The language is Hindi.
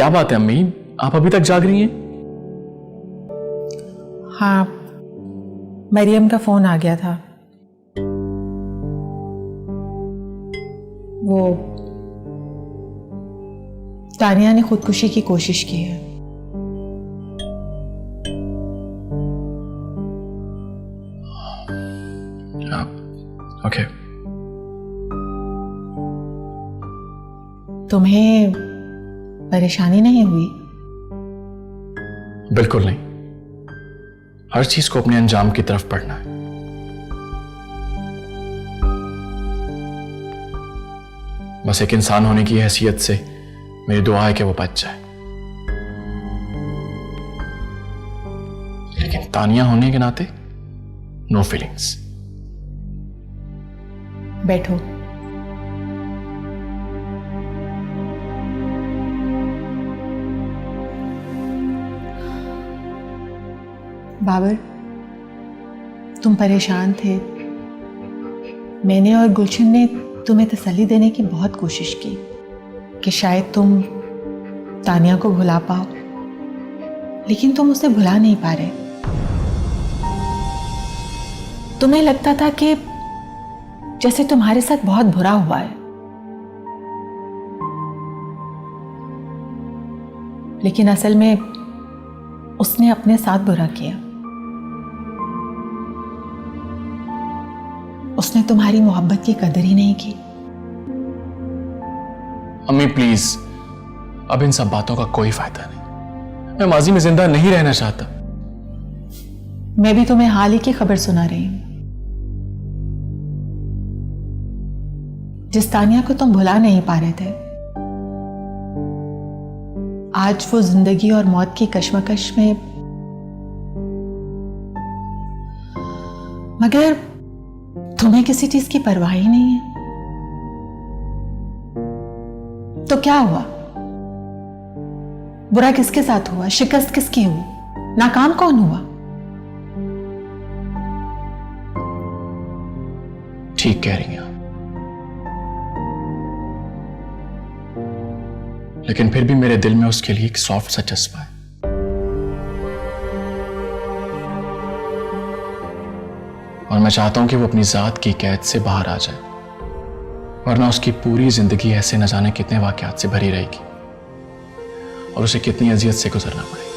क्या बात है अम्मी, आप अभी तक जाग रही हैं? हाँ, मरियम का फोन आ गया था। वो तानिया ने खुदकुशी की कोशिश की है। ओके। तुम्हें परेशानी नहीं हुई? बिल्कुल नहीं, हर चीज को अपने अंजाम की तरफ पढ़ना है। बस एक इंसान होने की हैसियत से मेरी दुआ है कि वो बच जाए, लेकिन तानिया होने के नाते नो फीलिंग्स। बैठो। बाबर, तुम परेशान थे। मैंने और गुलशन ने तुम्हें तसल्ली देने की बहुत कोशिश की कि शायद तुम तानिया को भुला पाओ, लेकिन तुम उसे भुला नहीं पा रहे। तुम्हें लगता था कि जैसे तुम्हारे साथ बहुत बुरा हुआ है, लेकिन असल में उसने अपने साथ बुरा किया। उसने तुम्हारी मोहब्बत की कदर ही नहीं की। अम्मी प्लीज, अब इन सब बातों का कोई फायदा नहीं। मैं माजी में जिंदा नहीं रहना चाहता। मैं भी तुम्हें हाल ही की खबर सुना रही हूं। जिस तानिया को तुम भुला नहीं पा रहे थे, आज वो जिंदगी और मौत की कश्मकश में, मगर तुम्हें किसी चीज की परवाह ही नहीं है। तो क्या हुआ? बुरा किसके साथ हुआ? शिकस्त किसकी हुई? नाकाम कौन हुआ? ठीक कह रही हैं, लेकिन फिर भी मेरे दिल में उसके लिए एक सॉफ्ट सा जज्बा है। और मैं चाहता हूं कि वो अपनी जात की कैद से बाहर आ जाए, वरना उसकी पूरी जिंदगी ऐसे न जाने कितने वाकयात से भरी रहेगी और उसे कितनी अजियत से गुजरना पड़ेगा।